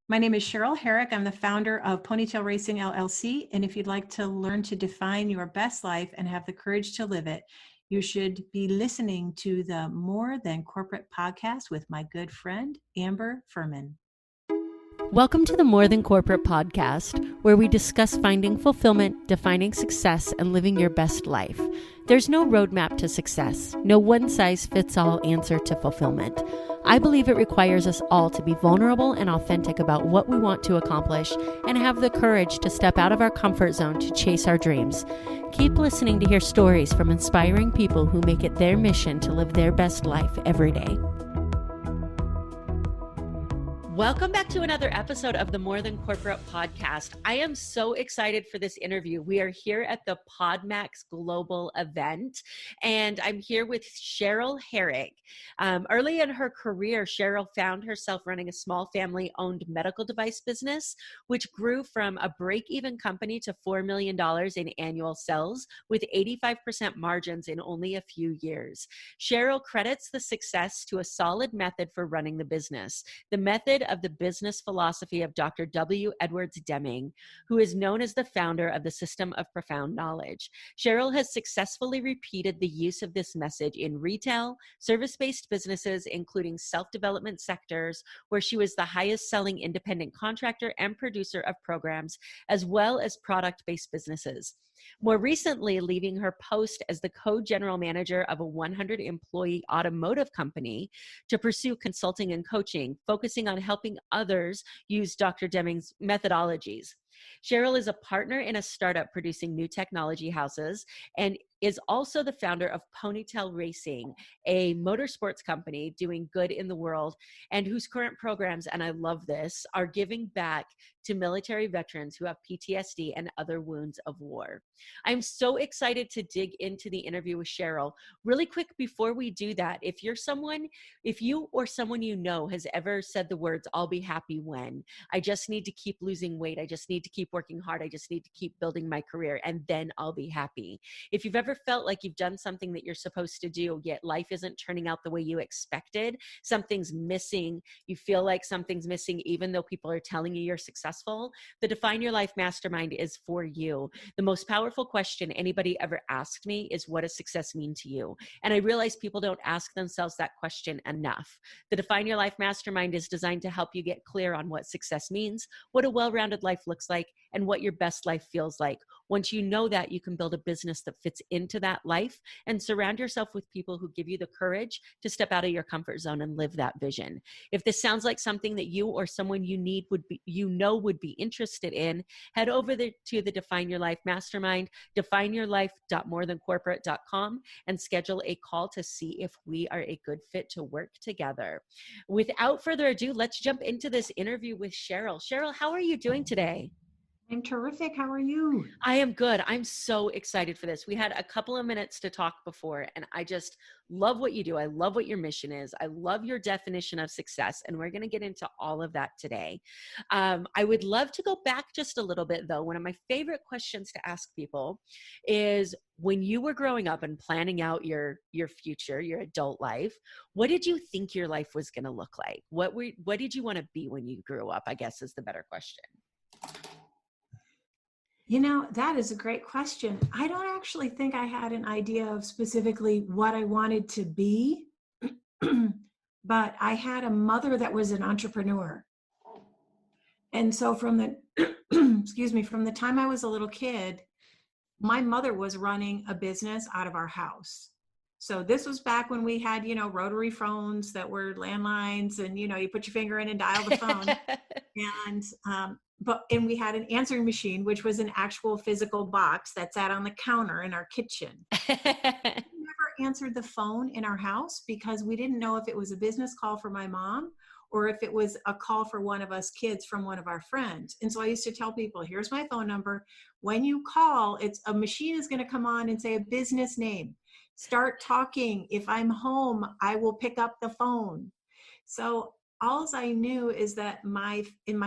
My name is Cheryl Herrick. I'm the founder of Ponytail Racing LLC. And if you'd like to learn to define your best life and have the courage to live it, you should be listening to the More Than Corporate podcast with my good friend, Amber Furman. Welcome to the More Than Corporate podcast, where we discuss finding fulfillment, defining success, and living your best life. There's no roadmap to success, no one-size-fits-all answer to fulfillment. I believe it requires us all to be vulnerable and authentic about what we want to accomplish and have the courage to step out of our comfort zone to chase our dreams. Keep listening to hear stories from inspiring people who make it their mission to live their best life every day. Welcome back to another episode of the More Than Corporate podcast. I am so excited for this interview. We are here at the PodMax Global event, and I'm here with Cheryl Herrick. Early in her career, Cheryl found herself running a small family-owned medical device business, which grew from a break-even company to $4 million in annual sales with 85% margins in only a few years. Cheryl credits the success to a solid method for running the business. The method of the business philosophy of Dr. W. Edwards Deming, who is known as the founder of the System of Profound Knowledge. Cheryl has successfully repeated the use of this message in retail, service-based businesses, including self-development sectors, where she was the highest selling independent contractor and producer of programs, as well as product-based businesses. More recently, leaving her post as the co-general manager of a 100-employee automotive company to pursue consulting and coaching, focusing on helping others use Dr. Deming's methodologies. Cheryl is a partner in a startup producing new technology houses and is also the founder of Ponytail Racing, a motorsports company doing good in the world and whose current programs, and I love this, are giving back to military veterans who have PTSD and other wounds of war. I'm so excited to dig into the interview with Cheryl. Really quick before we do that, if you or someone you know has ever said the words, "I'll be happy when," I just need to keep losing weight, I just need to keep working hard, I just need to keep building my career, and then I'll be happy. If you've ever felt like you've done something that you're supposed to do, yet life isn't turning out the way you expected, something's missing, you feel like something's missing even though people are telling you you're successful, the Define Your Life Mastermind is for you. The most powerful question anybody ever asked me is, what does success mean to you? And I realize people don't ask themselves that question enough. The Define Your Life Mastermind is designed to help you get clear on what success means, what a well-rounded life looks like, and what your best life feels like. Once you know that, you can build a business that fits into that life and surround yourself with people who give you the courage to step out of your comfort zone and live that vision. If this sounds like something that you or someone you need would be interested in, head over to the Define Your Life Mastermind, defineyourlife.morethancorporate.com, and schedule a call to see if we are a good fit to work together. Without further ado, let's jump into this interview with Cheryl. Cheryl, how are you doing today? I'm terrific. How are you? I am good. I'm so excited for this. We had a couple of minutes to talk before, and I just love what you do. I love what your mission is. I love your definition of success, and we're going to get into all of that today. I would love to go back just a little bit, though. One of my favorite questions to ask people is, when you were growing up and planning out your future, your adult life, what did you think your life was going to look like? What did you want to be when you grew up, I guess is the better question. You know, that is a great question. I don't actually think I had an idea of specifically what I wanted to be, but I had a mother that was an entrepreneur. And so from the, from the time I was a little kid, my mother was running a business out of our house. So this was back when we had, rotary phones that were landlines, and, you put your finger in and dial the phone. And we had an answering machine, which was an actual physical box that sat on the counter in our kitchen. We never answered the phone in our house because we didn't know if it was a business call for my mom or if it was a call for one of us kids from one of our friends. And so I used to tell people, here's my phone number. When you call, a machine is going to come on and say a business name. Start talking. If I'm home, I will pick up the phone. So all I knew is that my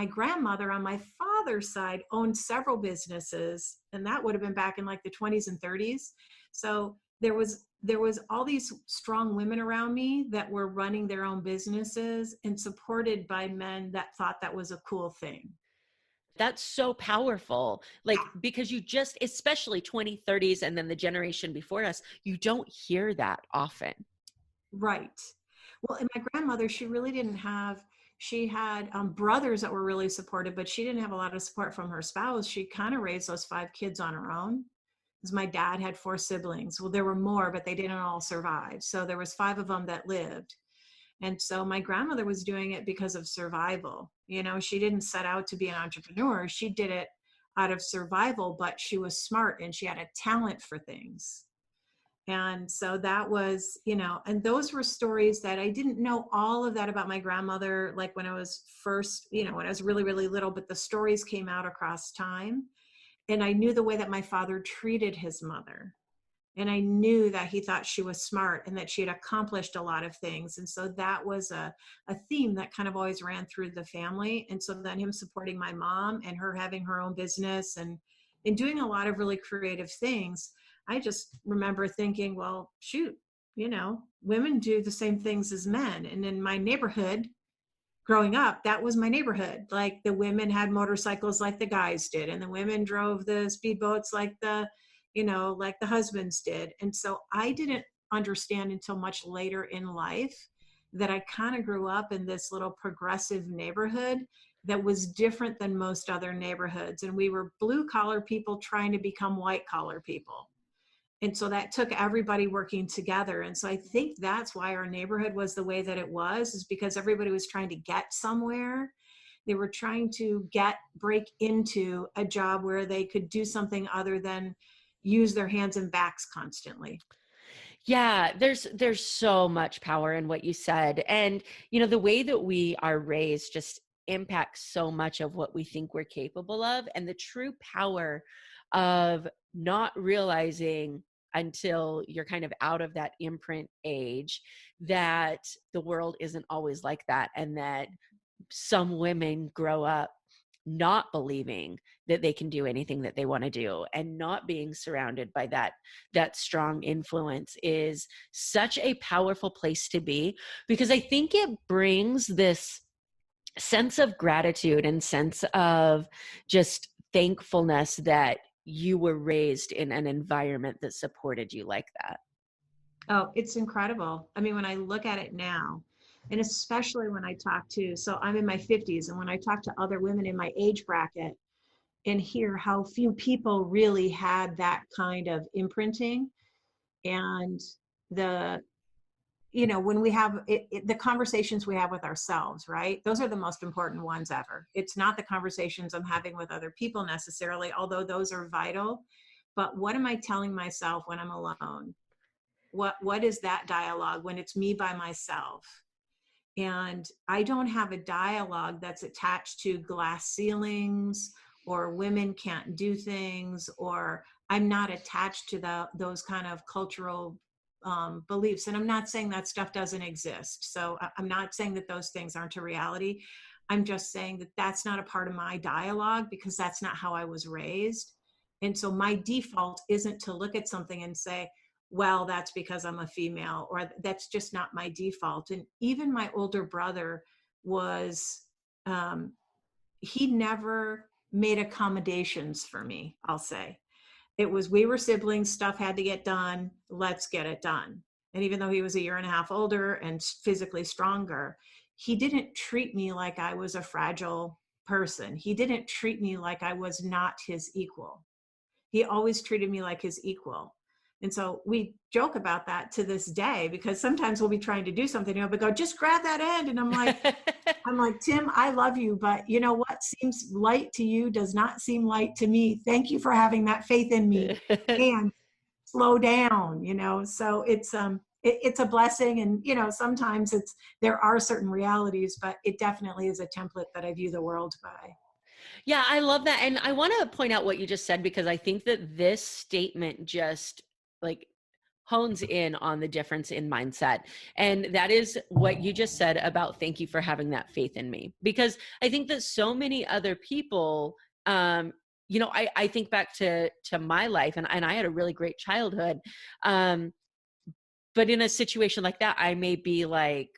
grandmother on my father's side owned several businesses, and that would have been back in like the 20s and 30s. So there was all these strong women around me that were running their own businesses and supported by men that thought that was a cool thing. That's so powerful. Like, because you just, especially 2030s and then the generation before us, you don't hear that often. Right. Well, and my grandmother, she really didn't have, she had brothers that were really supportive, but she didn't have a lot of support from her spouse. She kind of raised those 5 kids on her own, because my dad had 4 siblings. Well, there were more, but they didn't all survive. So there was 5 of them that lived. And so my grandmother was doing it because of survival. You know, she didn't set out to be an entrepreneur. She did it out of survival, but she was smart and she had a talent for things. And so that was, you know, and those were stories that I didn't know all of that about my grandmother, like when I was first, you know, when I was really, really little, but the stories came out across time. And I knew the way that my father treated his mother. And I knew that he thought she was smart and that she had accomplished a lot of things. And so that was a theme that kind of always ran through the family. And so then him supporting my mom and her having her own business and doing a lot of really creative things. I just remember thinking, well, shoot, you know, women do the same things as men. And in my neighborhood, growing up, that was my neighborhood. Like the women had motorcycles like the guys did, and the women drove the speedboats like the, you know, like the husbands did. And so I didn't understand until much later in life that I kind of grew up in this little progressive neighborhood that was different than most other neighborhoods. And we were blue collar people trying to become white collar people. And so that took everybody working together. And so I think that's why our neighborhood was the way that it was, is because everybody was trying to get somewhere. They were trying to break into a job where they could do something other than use their hands and backs constantly. Yeah, there's so much power in what you said. And you know, the way that we are raised just impacts so much of what we think we're capable of, and the true power of not realizing until you're kind of out of that imprint age that the world isn't always like that, and that some women grow up not believing that they can do anything that they want to do, and not being surrounded by that strong influence is such a powerful place to be, because I think it brings this sense of gratitude and sense of just thankfulness that you were raised in an environment that supported you like that. Oh, it's incredible. I mean, when I look at it now, and especially when I talk to, so I'm in my 50s, and when I talk to other women in my age bracket and hear how few people really had that kind of imprinting, and the, you know, when we have the conversations we have with ourselves, right? Those are the most important ones ever. It's not the conversations I'm having with other people necessarily, although those are vital. But what am I telling myself when I'm alone? What is that dialogue when it's me by myself? And I don't have a dialogue that's attached to glass ceilings or women can't do things, or I'm not attached to those kind of cultural beliefs. And I'm not saying that stuff doesn't exist. So I'm not saying that those things aren't a reality. I'm just saying that that's not a part of my dialogue, because that's not how I was raised. And so my default isn't to look at something and say, well, that's because I'm a female, or that's just not my default. And even my older brother was, he never made accommodations for me, I'll say. It was, we were siblings, stuff had to get done, let's get it done. And even though he was a year and a half older and physically stronger, he didn't treat me like I was a fragile person. He didn't treat me like I was not his equal. He always treated me like his equal. And so we joke about that to this day, because sometimes we'll be trying to do something, but go, just grab that end. And I'm like, Tim, I love you, but you know what seems light to you does not seem light to me. Thank you for having that faith in me, and slow down, you know? So it's a blessing. And, you know, sometimes there are certain realities, but it definitely is a template that I view the world by. Yeah, I love that. And I want to point out what you just said, because I think that this statement just like hones in on the difference in mindset. And that is what you just said about thank you for having that faith in me. Because I think that so many other people I think back to my life, and I had a really great childhood. But in a situation like that, I may be like,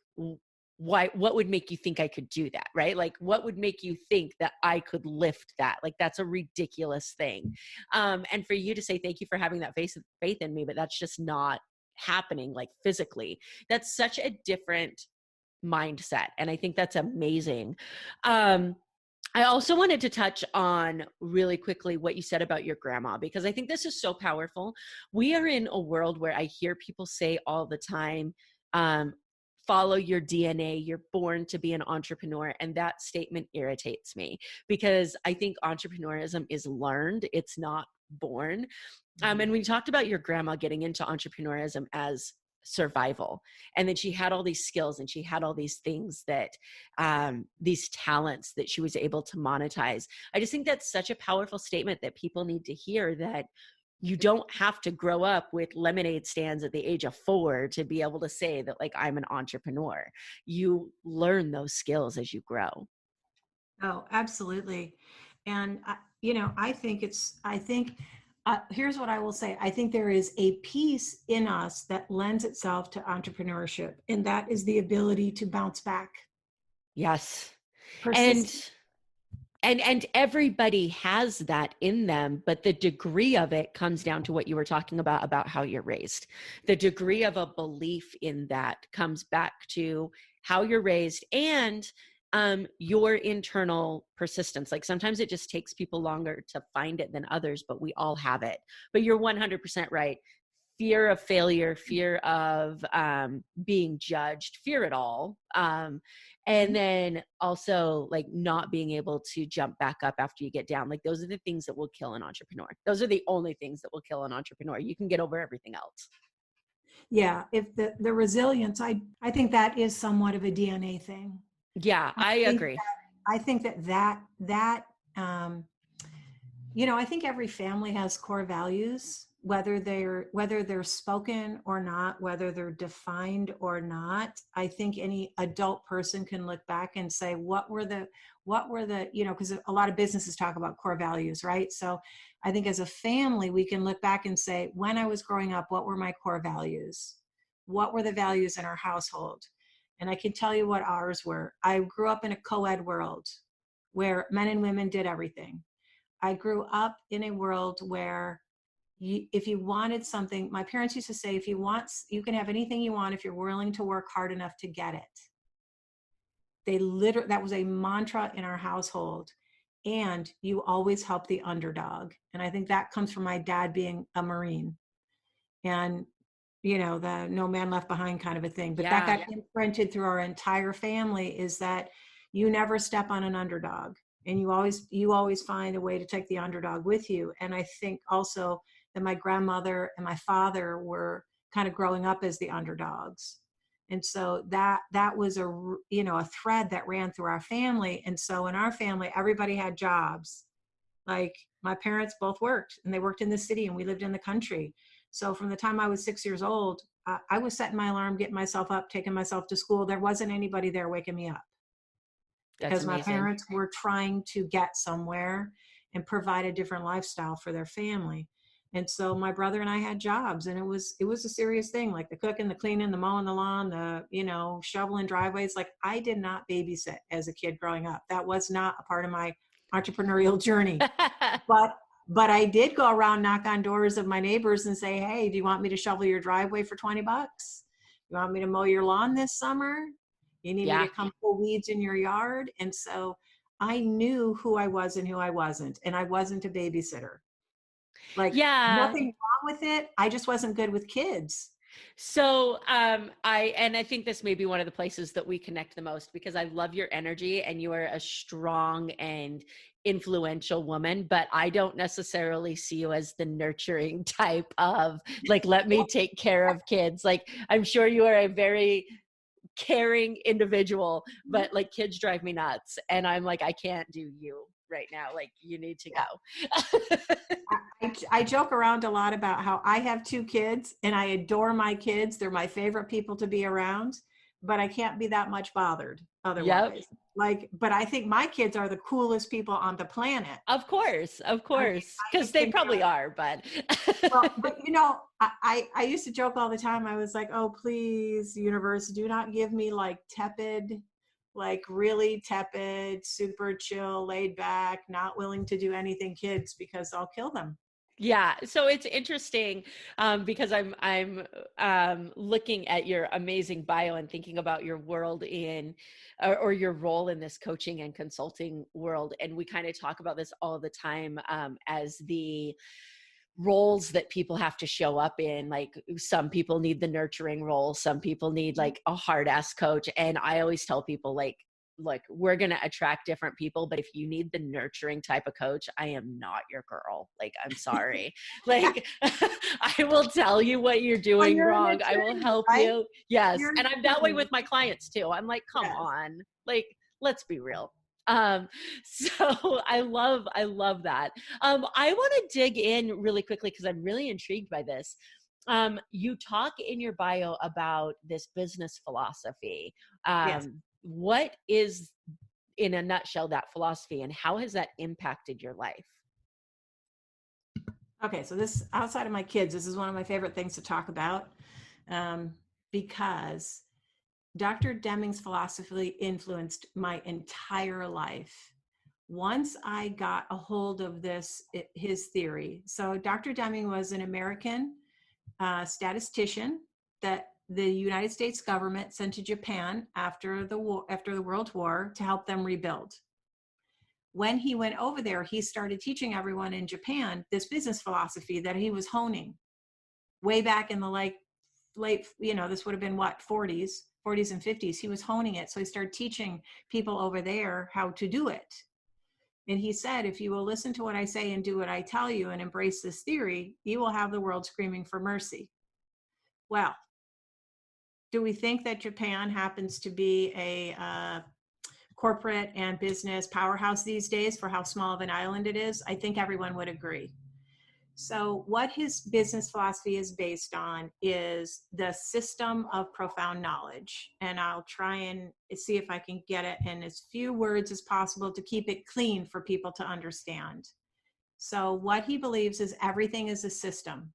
what would make you think I could do that? Right? Like, what would make you think that I could lift that? Like, that's a ridiculous thing. And for you to say, thank you for having that faith in me, but that's just not happening, like, physically. That's such a different mindset. And I think that's amazing. I also wanted to touch on really quickly what you said about your grandma, because I think this is so powerful. We are in a world where I hear people say all the time, follow your DNA, you're born to be an entrepreneur. And that statement irritates me, because I think entrepreneurism is learned, it's not born. And we talked about your grandma getting into entrepreneurism as survival, and then she had all these skills and she had all these things that these talents that she was able to monetize. I just think that's such a powerful statement that people need to hear, that you don't have to grow up with lemonade stands at the age of 4 to be able to say that, like, I'm an entrepreneur. You learn those skills as you grow. Oh, absolutely. And, I think, here's what I will say. I think there is a piece in us that lends itself to entrepreneurship, and that is the ability to bounce back. Yes. And Persist. and everybody has that in them, but the degree of it comes down to what you were talking about how you're raised. The degree of a belief in that comes back to how you're raised, and your internal persistence. Like, sometimes it just takes people longer to find it than others, but we all have it. But you're 100% right. Fear of failure, fear of being judged, fear it all. And then also, like, not being able to jump back up after you get down. Like, those are the things that will kill an entrepreneur. Those are the only things that will kill an entrepreneur. You can get over everything else. Yeah. If the resilience, I think that is somewhat of a DNA thing. Yeah, I agree. I think I think every family has core values, whether they're spoken or not, whether they're defined or not. I think any adult person can look back and say, what were the, because a lot of businesses talk about core values, right? So I think as a family, we can look back and say, when I was growing up, what were my core values? What were the values in our household? And I can tell you what ours were. I grew up in a co-ed world where men and women did everything. I grew up in a world where if you wanted something, my parents used to say, if you want, you can have anything you want if you're willing to work hard enough to get it. That was a mantra in our household. And you always help the underdog. And I think that comes from my dad being a Marine. And the no man left behind kind of a thing. But that got imprinted through our entire family, is that you never step on an underdog, and you always find a way to take the underdog with you. And I think also that my grandmother and my father were kind of growing up as the underdogs. And so that was a thread that ran through our family. And so in our family, everybody had jobs. Like, my parents both worked, and they worked in the city, and we lived in the country. So from the time I was 6 years old, I was setting my alarm, getting myself up, taking myself to school. There wasn't anybody there waking me up, because my parents were trying to get somewhere and provide a different lifestyle for their family. And so my brother and I had jobs, and it was a serious thing, like the cooking, the cleaning, the mowing the lawn, the, shoveling driveways. Like, I did not babysit as a kid growing up. That was not a part of my entrepreneurial journey. But I did go around, knock on doors of my neighbors and say, hey, do you want me to shovel your driveway for $20? You want me to mow your lawn this summer? You need me to come pull weeds in your yard? And so I knew who I was and who I wasn't. And I wasn't a babysitter. Like, nothing wrong with it. I just wasn't good with kids. So I think this may be one of the places that we connect the most, because I love your energy, and you are a strong and influential woman, but I don't necessarily see you as the nurturing type of, like, let me take care of kids. Like, I'm sure you are a very caring individual, but, like, kids drive me nuts, and I'm like, I can't do you right now. Like, you need to go. I joke around a lot about how I have 2 kids, and I adore my kids. They're my favorite people to be around, but I can't be that much bothered otherwise. Like, but I think my kids are the coolest people on the planet. Of course, I mean, because they probably are, but. but I used to joke all the time. I was like, oh, please, universe, do not give me like tepid, like really tepid, super chill, laid back, not willing to do anything kids, because I'll kill them. Yeah, so it's interesting because I'm looking at your amazing bio and thinking about your world or your role in this coaching and consulting world, and we kind of talk about this all the time as the roles that people have to show up in. Like some people need the nurturing role, some people need like a hard ass coach, and I always tell people like, look, we're going to attract different people, but if you need the nurturing type of coach, I am not your girl. Like, I'm sorry. Like, I will tell you what you're doing wrong. I will help you. Yes. And I'm that way with my clients too. I'm like, come on, like, let's be real. So I love that. I want to dig in really quickly because I'm really intrigued by this. You talk in your bio about this business philosophy. Yes. What is, in a nutshell, that philosophy, and how has that impacted your life? Okay, so this, outside of my kids, this is one of my favorite things to talk about, because Dr. Deming's philosophy influenced my entire life. Once I got a hold of his theory. So Dr. Deming was an American statistician that the United States government sent to Japan after the World War to help them rebuild. When he went over there, he started teaching everyone in Japan this business philosophy that he was honing way back in the late, this would have been what, 40s and 50s. He was honing it. So he started teaching people over there how to do it. And he said, if you will listen to what I say and do what I tell you and embrace this theory, you will have the world screaming for mercy. Well, do we think that Japan happens to be a corporate and business powerhouse these days for how small of an island it is? I think everyone would agree. So what his business philosophy is based on is the system of profound knowledge. And I'll try and see if I can get it in as few words as possible to keep it clean for people to understand. So what he believes is everything is a system.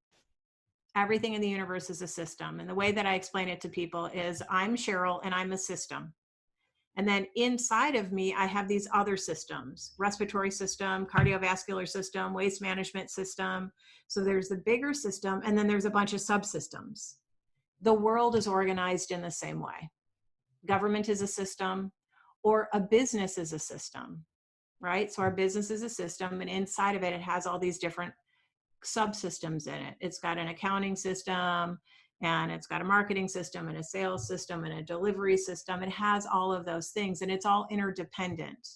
Everything in the universe is a system. And the way that I explain it to people is I'm Cheryl and I'm a system. And then inside of me, I have these other systems: respiratory system, cardiovascular system, waste management system. So there's the bigger system, and then there's a bunch of subsystems. The world is organized in the same way. Government is a system, or a business is a system, right? So our business is a system, and inside of it, it has all these different subsystems in it. It's got an accounting system, and it's got a marketing system and a sales system and a delivery system. It has all of those things, and it's all interdependent.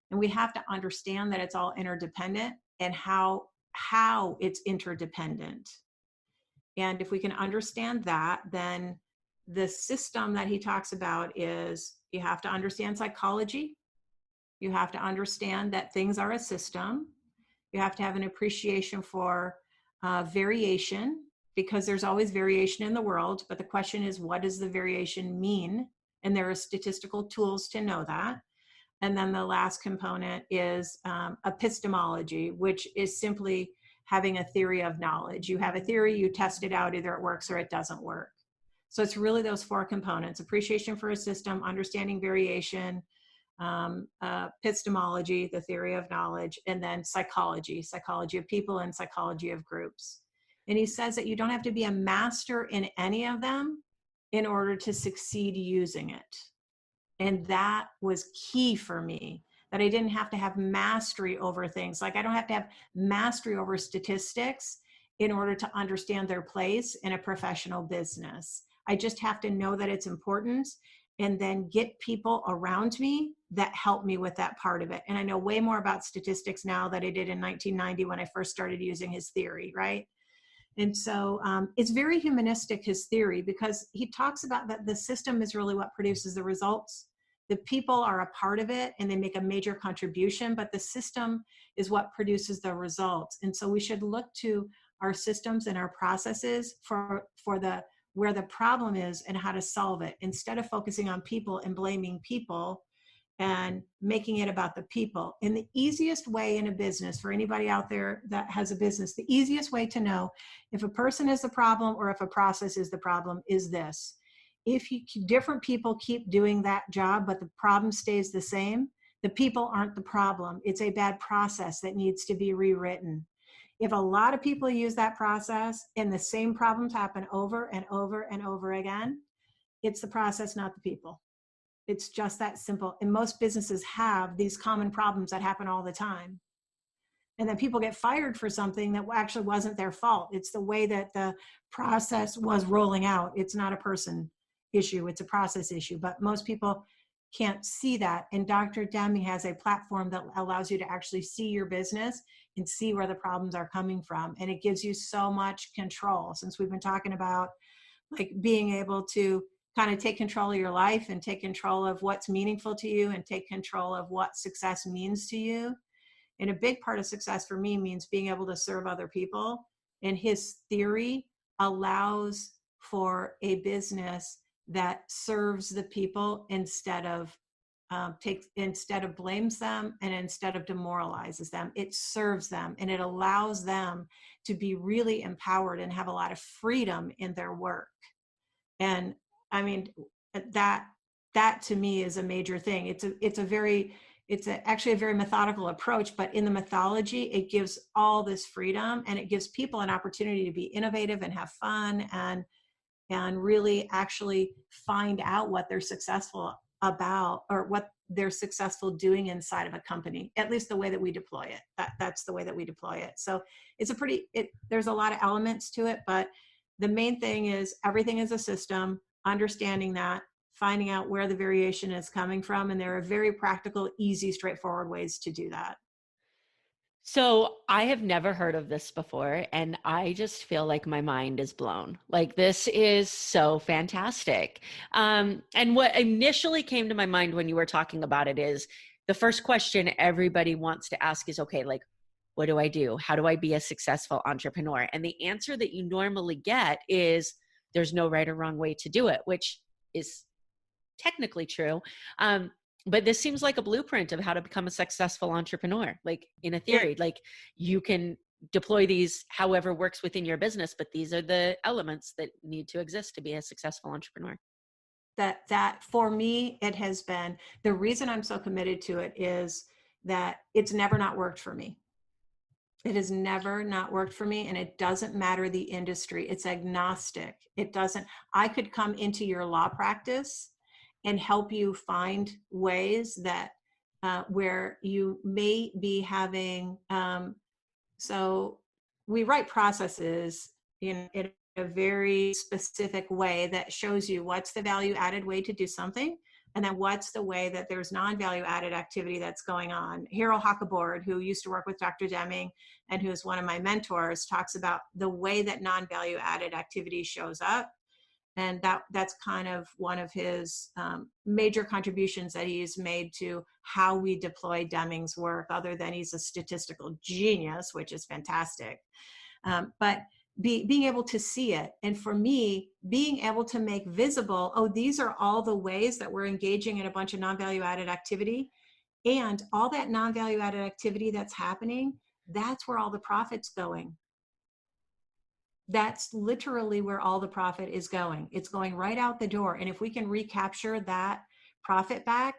And we have to understand that it's all interdependent and how it's interdependent. And if we can understand that, then the system that he talks about is you have to understand psychology. You have to understand that things are a system. You have to have an appreciation for variation, because there's always variation in the world. But the question is, what does the variation mean? And there are statistical tools to know that. And then the last component is epistemology, which is simply having a theory of knowledge. You have a theory, you test it out, either it works or it doesn't work. So it's really those four components: appreciation for a system, understanding variation, epistemology, the theory of knowledge, and then psychology of people and psychology of groups. And he says that you don't have to be a master in any of them in order to succeed using it. And that was key for me, that I didn't have to have mastery over things. Like I don't have to have mastery over statistics in order to understand their place in a professional business. I just have to know that it's important, and then get people around me that help me with that part of it. And I know way more about statistics now than I did in 1990 when I first started using his theory, right? And so it's very humanistic, his theory, because he talks about that the system is really what produces the results. The people are a part of it and they make a major contribution, but the system is what produces the results. And so we should look to our systems and our processes for where the problem is and how to solve it, instead of focusing on people and blaming people and making it about the people. And the easiest way in a business, for anybody out there that has a business, the easiest way to know if a person is the problem or if a process is the problem is this. If different people keep doing that job, but the problem stays the same, the people aren't the problem. It's a bad process that needs to be rewritten. If a lot of people use that process and the same problems happen over and over and over again, it's the process, not the people. It's just that simple. And most businesses have these common problems that happen all the time. And then people get fired for something that actually wasn't their fault. It's the way that the process was rolling out. It's not a person issue, it's a process issue. But most people can't see that. And Dr. Deming has a platform that allows you to actually see your business and see where the problems are coming from. And it gives you so much control. Since we've been talking about like being able to kind of take control of your life and take control of what's meaningful to you and take control of what success means to you. And a big part of success for me means being able to serve other people. And his theory allows for a business that serves the people instead of blames them and instead of demoralizes them. It serves them and it allows them to be really empowered and have a lot of freedom in their work. And I mean, that to me is a major thing. It's actually a very methodical approach, but in the methodology, it gives all this freedom and it gives people an opportunity to be innovative and have fun and really actually find out what they're successful about or what they're successful doing inside of a company, at least the way that we deploy it. That's the way that we deploy it. So there's a lot of elements to it, but the main thing is everything is a system, understanding that, finding out where the variation is coming from. And there are very practical, easy, straightforward ways to do that. So I have never heard of this before, and I just feel like my mind is blown. Like, this is so fantastic. And what initially came to my mind when you were talking about it is the first question everybody wants to ask is, okay, like, what do I do? How do I be a successful entrepreneur? And the answer that you normally get is there's no right or wrong way to do it, which is technically true. But this seems like a blueprint of how to become a successful entrepreneur. Like, in a theory, like you can deploy these however works within your business, but these are the elements that need to exist to be a successful entrepreneur. That for me, it has been the reason I'm so committed to it is that it's never not worked for me. It has never not worked for me, and it doesn't matter the industry. It's agnostic. I could come into your law practice and help you find ways that where you may be having, so we write processes in a very specific way that shows you what's the value added way to do something, and then what's the way that there's non-value added activity that's going on. Herrick, who used to work with Dr. Deming and who is one of my mentors, talks about the way that non-value added activity shows up. And that's kind of one of his major contributions that he's made to how we deploy Deming's work, other than he's a statistical genius, which is fantastic. But being able to see it. And for me, being able to make visible, oh, these are all the ways that we're engaging in a bunch of non-value added activity. And all that non-value added activity that's happening, that's where all the profit's going. That's literally where all the profit is going. It's going right out the door. And if we can recapture that profit back,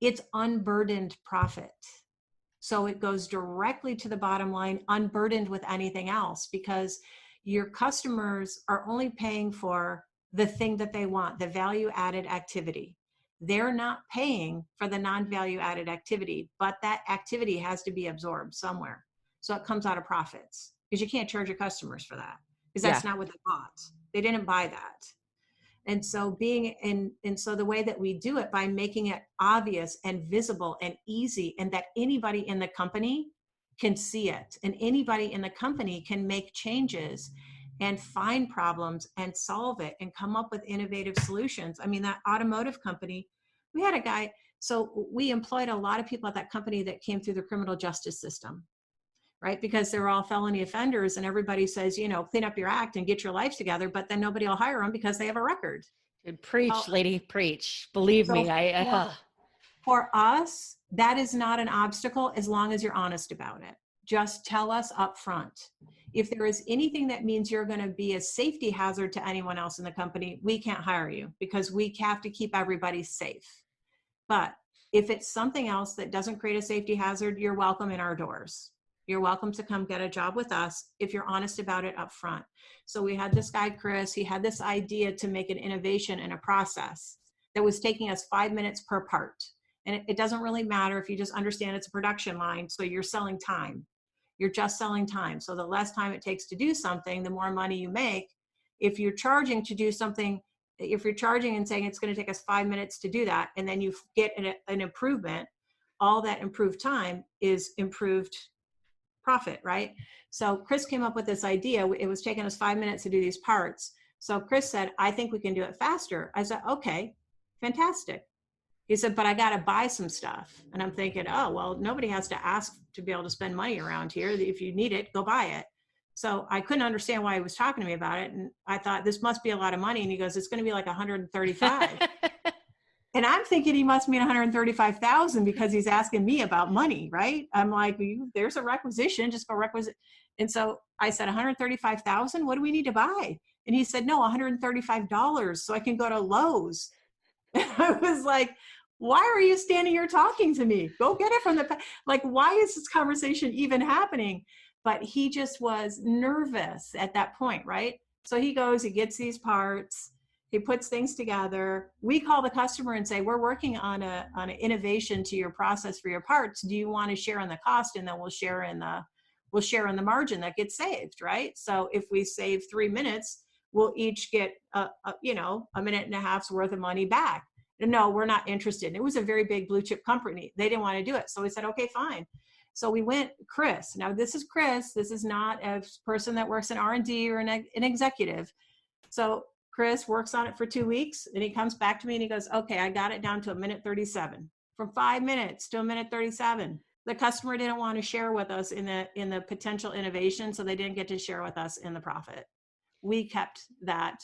it's unburdened profit. So it goes directly to the bottom line, unburdened with anything else, because your customers are only paying for the thing that they want, the value added activity. They're not paying for the non-value added activity, but that activity has to be absorbed somewhere. So it comes out of profits, because you can't charge your customers for that, because that's not what they bought. They didn't buy that. And so so the way that we do it, by making it obvious and visible and easy, and that anybody in the company can see it, and anybody in the company can make changes and find problems and solve it and come up with innovative solutions. I mean, that automotive company, we had a guy, so we employed a lot of people at that company that came through the criminal justice system, right? Because they're all felony offenders, and everybody says, clean up your act and get your life together, but then nobody will hire them because they have a record. Dude, preach, lady, preach. Believe me, For us, that is not an obstacle as long as you're honest about it. Just tell us up front. If there is anything that means you're going to be a safety hazard to anyone else in the company, we can't hire you because we have to keep everybody safe. But if it's something else that doesn't create a safety hazard, you're welcome in our doors. You're welcome to come get a job with us if you're honest about it up front. So we had this guy, Chris, he had this idea to make an innovation in a process that was taking us 5 minutes per part. And it doesn't really matter if you just understand it's a production line. So you're selling time. You're just selling time. So the less time it takes to do something, the more money you make. If you're charging to do something, if you're charging and saying it's going to take us 5 minutes to do that, and then you get an improvement, all that improved time is improved profit, right? So Chris came up with this idea. It was taking us 5 minutes to do these parts. So Chris said, I think we can do it faster. I said, okay, fantastic. He said, but I got to buy some stuff. And I'm thinking, oh, well, nobody has to ask to be able to spend money around here. If you need it, go buy it. So I couldn't understand why he was talking to me about it. And I thought, this must be a lot of money. And he goes, it's going to be like 135. And I'm thinking he must mean 135,000 because he's asking me about money, right? I'm like, there's a requisition, just go requisite. And so I said, 135,000, what do we need to buy? And he said, no, $135 so I can go to Lowe's. And I was like, why are you standing here talking to me? Go get it from the, like, why is this conversation even happening? But he just was nervous at that point, right? So he goes, he gets these parts, he puts things together. We call the customer and say, we're working on an innovation to your process for your parts. Do you want to share in the cost? And then we'll share in the margin that gets saved, right? So if we save 3 minutes, we'll each get a minute and a half's worth of money back. No, we're not interested. And it was a very big blue chip company. They didn't want to do it. So we said, okay, fine. So we went, Chris. Now this is Chris. This is not a person that works in R&D or an executive. So Chris works on it for 2 weeks and he comes back to me and he goes, okay, I got it down to 1:37. From 5 minutes to 1:37. The customer didn't want to share with us in the potential innovation. So they didn't get to share with us in the profit. We kept that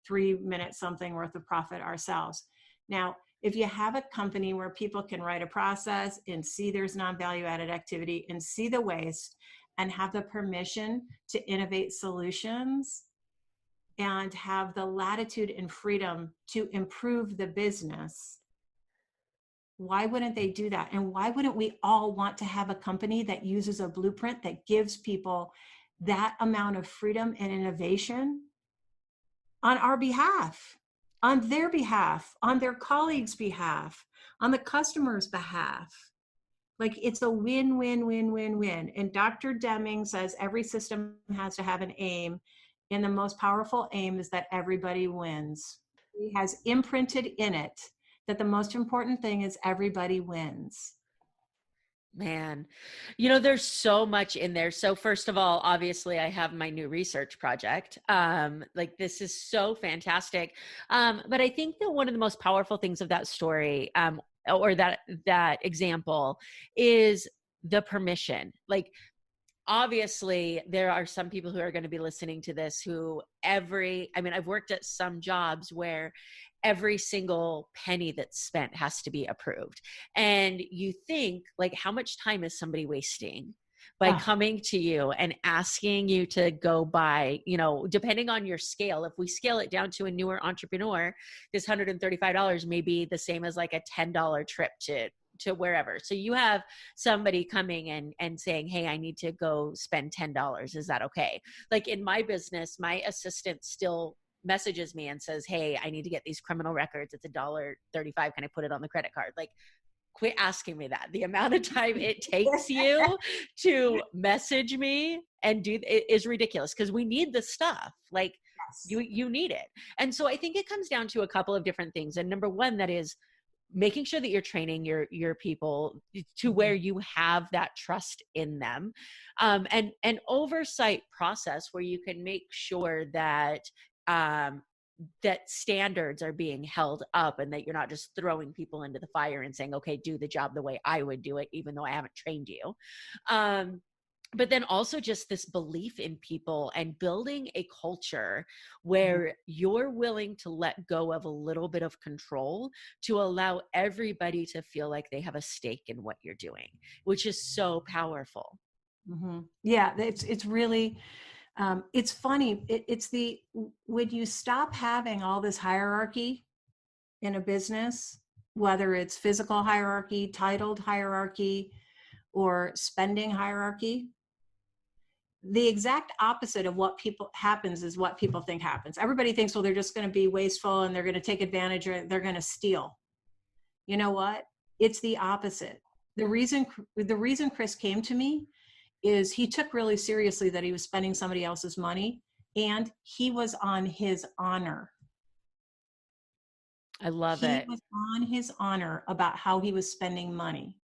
3 minute something worth of profit ourselves. Now, if you have a company where people can write a process and see there's non-value added activity and see the waste and have the permission to innovate solutions and have the latitude and freedom to improve the business, why wouldn't they do that? And why wouldn't we all want to have a company that uses a blueprint that gives people that amount of freedom and innovation on our behalf, on their behalf, on their colleagues' behalf, on the customer's behalf? Like, it's a win, win, win, win, win. And Dr. Deming says every system has to have an aim. And the most powerful aim is that everybody wins. He has imprinted in it that the most important thing is everybody wins. Man, there's so much in there. So first of all, obviously I have my new research project. Like, this is so fantastic. But I think that one of the most powerful things of that story, or that example, is the permission. Like, obviously there are some people who are going to be listening to this who I've worked at some jobs where every single penny that's spent has to be approved. And you think, like, how much time is somebody wasting by coming to you and asking you to go buy, depending on your scale. If we scale it down to a newer entrepreneur, this $135 may be the same as like a $10 trip to wherever. So you have somebody coming and saying, hey, I need to go spend $10. Is that okay? Like, in my business, my assistant still messages me and says, hey, I need to get these criminal records. It's $1.35. Can I put it on the credit card? Like, quit asking me that. The amount of time it takes you to message me and do it is ridiculous, because we need the stuff. Like, yes, you need it. And so I think it comes down to a couple of different things. And number one, that is making sure that you're training your people to where you have that trust in them, and an oversight process where you can make sure that that standards are being held up, and that you're not just throwing people into the fire and saying, okay, do the job the way I would do it, even though I haven't trained you. but then also just this belief in people and building a culture Mhm. where you're willing to let go of a little bit of control to allow everybody to feel like they have a stake in what you're doing, which is so powerful. Yeah, it's really it's funny. When you stop having all this hierarchy in a business, whether it's physical hierarchy, titled hierarchy, or spending hierarchy, the exact opposite of what people happens is what people think happens. Everybody thinks, well, they're just going to be wasteful and they're going to take advantage or they're going to steal. You know what? It's the opposite. The reason Chris came to me is he took really seriously that he was spending somebody else's money, and he was on his honor. I love He it. was on his honor about how he was spending money.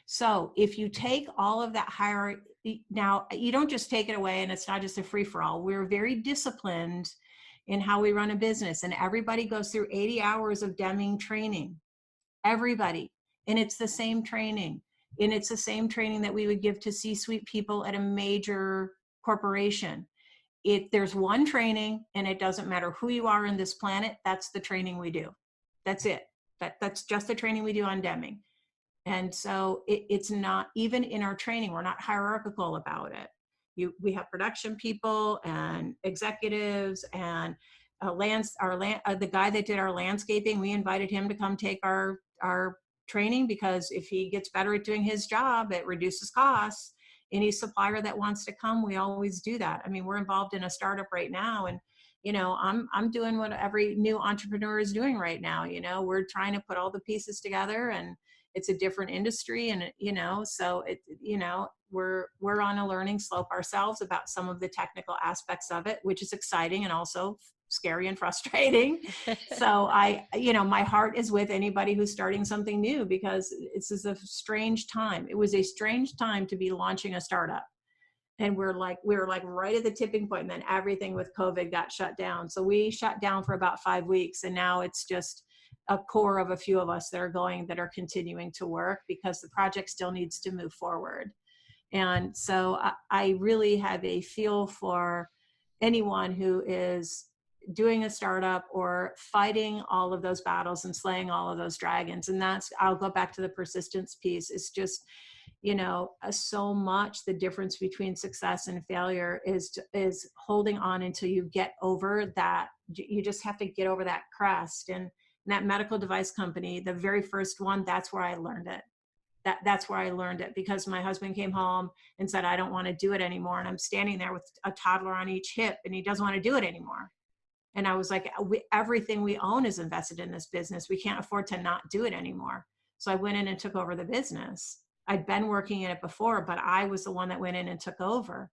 So if you take all of that hierarchy, now you don't just take it away and it's not just a free for all. We're very disciplined in how we run a business, and everybody goes through 80 hours of Deming training. Everybody. And it's the same training. And it's the same training that we would give to C-suite people at a major corporation. There's one training, and it doesn't matter who you are in this planet. That's the training we do. That's it. That's just the training we do on Deming. And so it's not, even in our training, we're not hierarchical about it. We have production people and executives and the guy that did our landscaping. We invited him to come take our training, because if he gets better at doing his job, it reduces costs. Any supplier that wants to come, we always do that. I mean, we're involved in a startup right now, and I'm doing what every new entrepreneur is doing right now. We're trying to put all the pieces together, and it's a different industry, and so we're on a learning slope ourselves about some of the technical aspects of it, which is exciting and also scary and frustrating. So my heart is with anybody who's starting something new, because this is a strange time. It was a strange time to be launching a startup. And we were like right at the tipping point, and then everything with COVID got shut down. So we shut down for about 5 weeks, and now it's just a core of a few of us that are continuing to work, because the project still needs to move forward. And so I really have a feel for anyone who is doing a startup or fighting all of those battles and slaying all of those dragons. And I'll go back to the persistence piece. It's just, so much the difference between success and failure is holding on until you get over that. You just have to get over that crest. And that medical device company, the very first one, that's where I learned it. That's where I learned it, because my husband came home and said, I don't want to do it anymore. And I'm standing there with a toddler on each hip, and he doesn't want to do it anymore. And I was like, everything we own is invested in this business. We can't afford to not do it anymore. So I went in and took over the business. I'd been working in it before, but I was the one that went in and took over.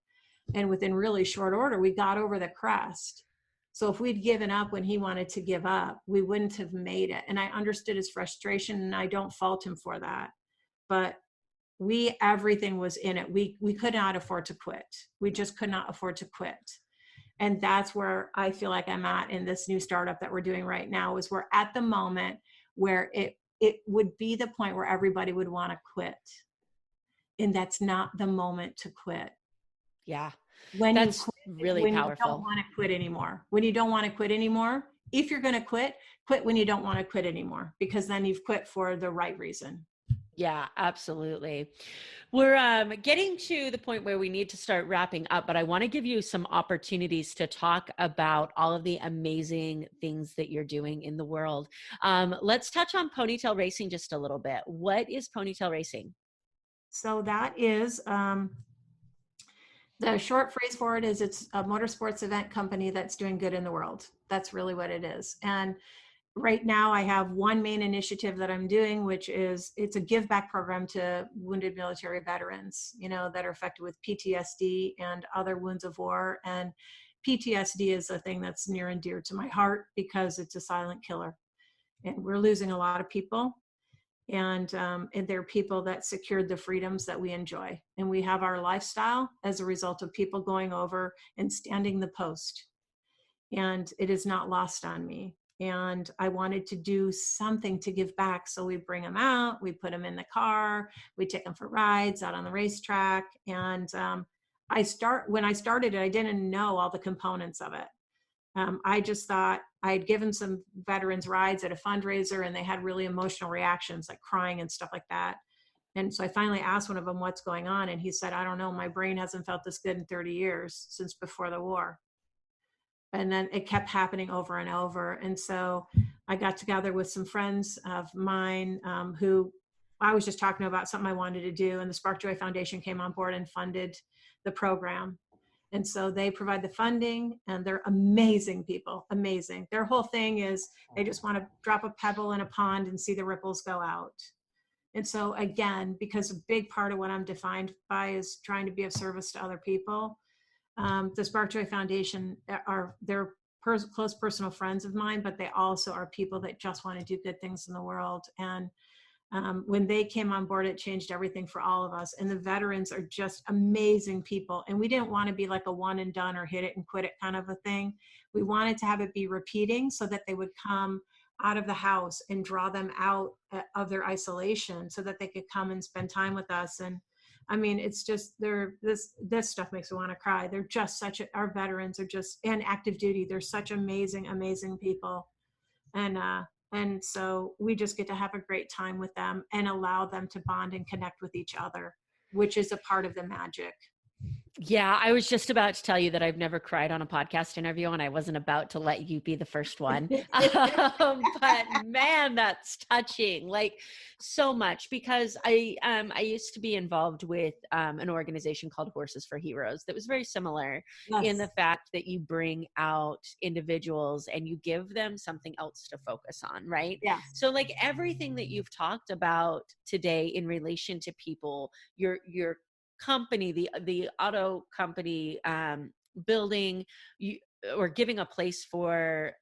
And within really short order, we got over the crest. So if we'd given up when he wanted to give up, we wouldn't have made it. And I understood his frustration, and I don't fault him for that. But everything was in it. We could not afford to quit. We just could not afford to quit. And that's where I feel like I'm at in this new startup that we're doing right now, is we're at the moment where it would be the point where everybody would want to quit. And that's not the moment to quit. Yeah, When that's really you don't powerful. want to quit anymore. When you don't want to quit anymore, if you're going to quit when you don't want to quit anymore, because then you've quit for the right reason. Yeah, absolutely. We're getting to the point where we need to start wrapping up, but I want to give you some opportunities to talk about all of the amazing things that you're doing in the world. Let's touch on Ponytail Racing just a little bit. What is Ponytail Racing? So that is the short phrase for it is it's a motorsports event company that's doing good in the world. That's really what it is. And right now I have one main initiative that I'm doing, which is it's a give back program to wounded military veterans, that are affected with PTSD and other wounds of war. And PTSD is a thing that's near and dear to my heart, because it's a silent killer, and we're losing a lot of people. And they're people that secured the freedoms that we enjoy. And we have our lifestyle as a result of people going over and standing the post. And it is not lost on me. And I wanted to do something to give back. So we bring them out, we put them in the car, we take them for rides out on the racetrack. And when I started it, I didn't know all the components of it. I just thought I had given some veterans rides at a fundraiser and they had really emotional reactions like crying and stuff like that. And so I finally asked one of them what's going on. And he said, I don't know, my brain hasn't felt this good in 30 years since before the war. And then it kept happening over and over. And so I got together with some friends of mine who I was just talking about something I wanted to do. And the Spark Joy Foundation came on board and funded the program. And so they provide the funding, and they're amazing people, amazing. Their whole thing is they just want to drop a pebble in a pond and see the ripples go out. And so again, because a big part of what I'm defined by is trying to be of service to other people, the Spark Joy Foundation they're close personal friends of mine, but they also are people that just want to do good things in the world. And when they came on board, it changed everything for all of us. And the veterans are just amazing people. And we didn't want to be like a one and done or hit it and quit it kind of a thing. We wanted to have it be repeating so that they would come out of the house and draw them out of their isolation so that they could come and spend time with us. And I mean, it's just, this stuff makes me want to cry. They're just our veterans are just, and active duty, they're such amazing, amazing people. And so we just get to have a great time with them and allow them to bond and connect with each other, which is a part of the magic. Yeah, I was just about to tell you that I've never cried on a podcast interview, and I wasn't about to let you be the first one. But man, that's touching, like so much, because I used to be involved with an organization called Horses for Heroes that was very similar in the fact that you bring out individuals and you give them something else to focus on, right? Yes. So like everything that you've talked about today in relation to people, your company, the auto company, building or giving a place for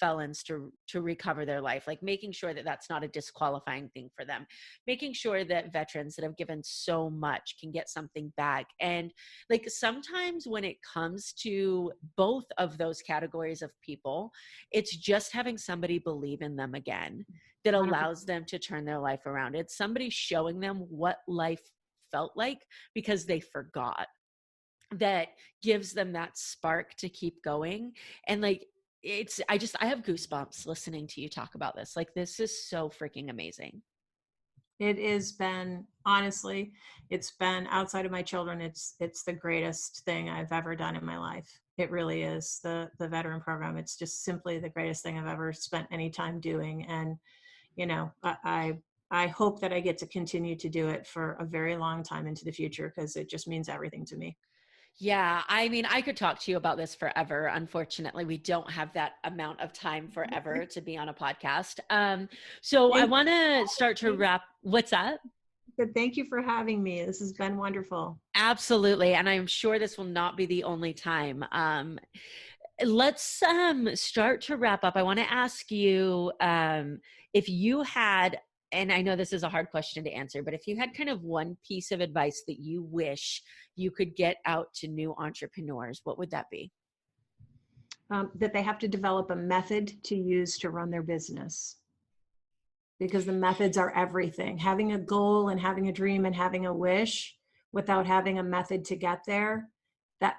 felons to recover their life, like making sure that that's not a disqualifying thing for them, making sure that veterans that have given so much can get something back. And like sometimes when it comes to both of those categories of people, it's just having somebody believe in them again that allows 100%. them to turn their life around. It's somebody showing them what life felt like because they forgot, that gives them that spark to keep going. And like I have goosebumps listening to you talk about this. Like this is so freaking amazing. It has been, honestly, it's been, outside of my children, it's the greatest thing I've ever done in my life. It really is. The veteran program, it's just simply the greatest thing I've ever spent any time doing. And you know, I hope that I get to continue to do it for a very long time into the future, because it just means everything to me. Yeah, I mean, I could talk to you about this forever. Unfortunately, we don't have that amount of time forever to be on a podcast. So I want to start to wrap. What's that? Thank you for having me. This has been wonderful. Absolutely. And I'm sure this will not be the only time. Let's start to wrap up. I want to ask you if you had, and I know this is a hard question to answer, but if you had kind of one piece of advice that you wish you could get out to new entrepreneurs, what would that be? That they have to develop a method to use to run their business, because the methods are everything. Having a goal and having a dream and having a wish without having a method to get there,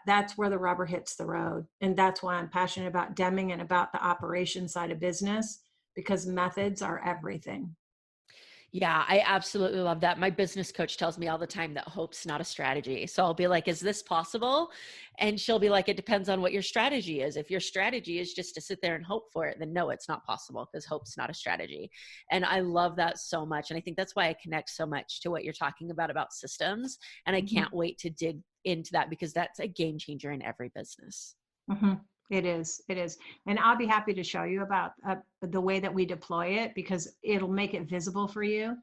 that's where the rubber hits the road. And that's why I'm passionate about Deming and about the operation side of business, because methods are everything. Yeah, I absolutely love that. My business coach tells me all the time that hope's not a strategy. So I'll be like, is this possible? And she'll be like, it depends on what your strategy is. If your strategy is just to sit there and hope for it, then no, it's not possible, because hope's not a strategy. And I love that so much. And I think that's why I connect so much to what you're talking about systems. And I can't wait to dig into that, because that's a game changer in every business. Mm-hmm. It is. And I'll be happy to show you about the way that we deploy it, because it'll make it visible for you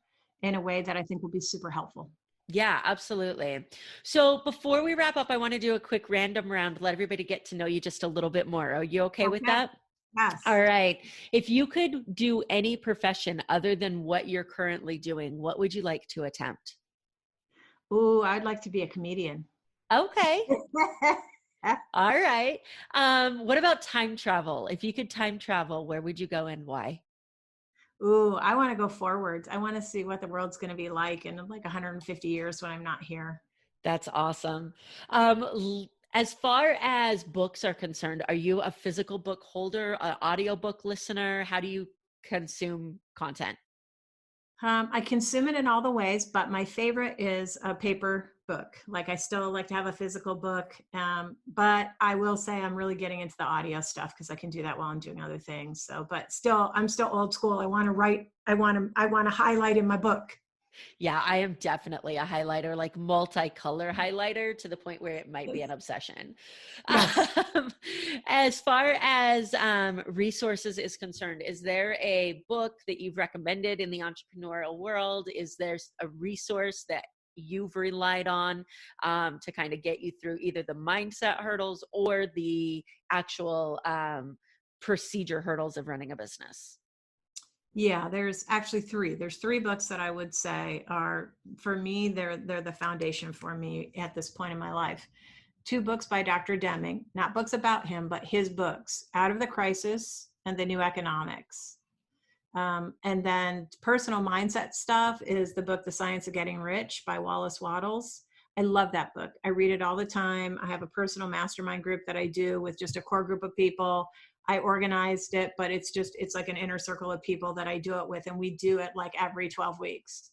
in a way that I think will be super helpful. Yeah, absolutely. So before we wrap up, I want to do a quick random round, let everybody get to know you just a little bit more. Are you okay with that? Yes. All right. If you could do any profession other than what you're currently doing, what would you like to attempt? Ooh, I'd like to be a comedian. Okay. All right. What about time travel? If you could time travel, where would you go and why? Ooh, I want to go forwards. I want to see what the world's going to be like in like 150 years when I'm not here. That's awesome. As far as books are concerned, are you a physical book holder, an audiobook listener? How do you consume content? I consume it in all the ways, but my favorite is a paper book. Like I still like to have a physical book, but I will say I'm really getting into the audio stuff because I can do that while I'm doing other things. So, but still, I'm still old school. I want to write. I want to highlight in my book. Yeah, I am definitely a highlighter, like multicolor highlighter to the point where it might be an obsession. Yes. As far as resources is concerned, is there a book that you've recommended in the entrepreneurial world? Is there a resource that you've relied on to kind of get you through either the mindset hurdles or the actual procedure hurdles of running a business? Yeah, there's actually three. There's three books that I would say are, for me, they're the foundation for me at this point in my life. Two books by Dr. Deming, not books about him, but his books, Out of the Crisis and The New Economics. And then personal mindset stuff is the book, The Science of Getting Rich by Wallace Wattles. I love that book. I read it all the time. I have a personal mastermind group that I do with just a core group of people. I organized it, but it's like an inner circle of people that I do it with. And we do it like every 12 weeks.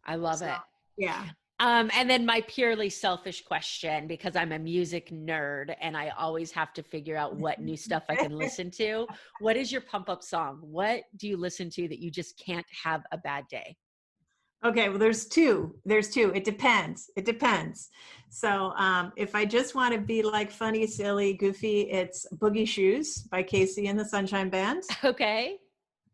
I love it. Yeah. And then my purely selfish question, because I'm a music nerd and I always have to figure out what new stuff I can listen to. What is your pump up song? What do you listen to that you just can't have a bad day? Okay, well, there's two. It depends. So if I just want to be like funny, silly, goofy, it's Boogie Shoes by Casey and the Sunshine Band. Okay.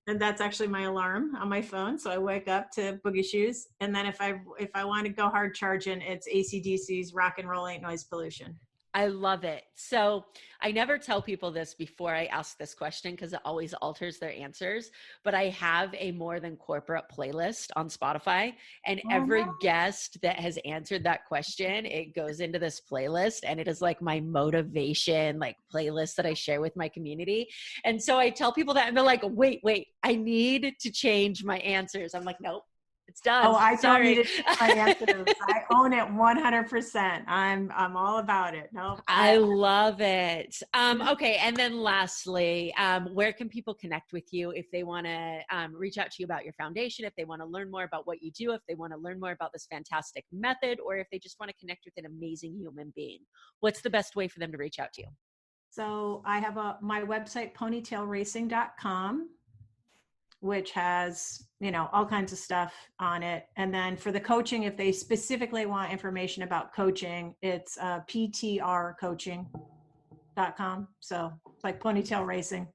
And that's actually my alarm on my phone. So I wake up to Boogie Shoes. And then if I want to go hard charging, it's AC/DC's Rock and Roll Ain't Noise Pollution. I love it. So I never tell people this before I ask this question because it always alters their answers, but I have a More Than Corporate playlist on Spotify, and every guest that has answered that question, it goes into this playlist, and it is like my motivation, like playlist that I share with my community. And so I tell people that and they're like, wait, I need to change my answers. I'm like, nope. It's done. Oh, I don't Sorry. need to change my answers. I own it 100%. I'm all about it. No, I love it. Okay. And then lastly, where can people connect with you if they want to reach out to you about your foundation, if they want to learn more about what you do, if they want to learn more about this fantastic method, or if they just want to connect with an amazing human being? What's the best way for them to reach out to you? So I have my website, ponytailracing.com, which has, all kinds of stuff on it. And then for the coaching, if they specifically want information about coaching, it's ptrcoaching.com. So it's like Ponytail Racing,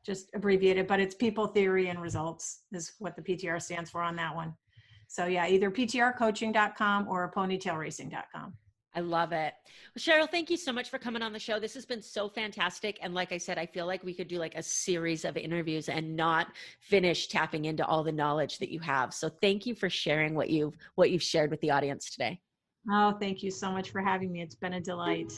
just abbreviated, but it's people, theory, and results is what the PTR stands for on that one. So yeah, either ptrcoaching.com or ponytailracing.com. I love it. Well, Cheryl, thank you so much for coming on the show. This has been so fantastic. And like I said, I feel like we could do like a series of interviews and not finish tapping into all the knowledge that you have. So thank you for sharing what you've shared with the audience today. Oh, thank you so much for having me. It's been a delight.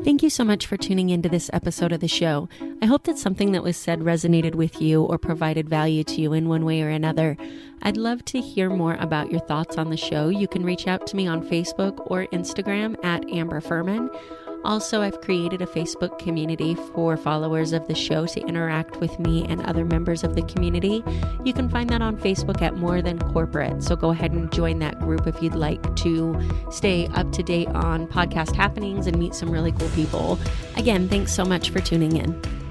Thank you so much for tuning into this episode of the show. I hope that something that was said resonated with you or provided value to you in one way or another. I'd love to hear more about your thoughts on the show. You can reach out to me on Facebook or Instagram at Amber Furman. Also, I've created a Facebook community for followers of the show to interact with me and other members of the community. You can find that on Facebook at More Than Corporate. So go ahead and join that group if you'd like to stay up to date on podcast happenings and meet some really cool people. Again, thanks so much for tuning in.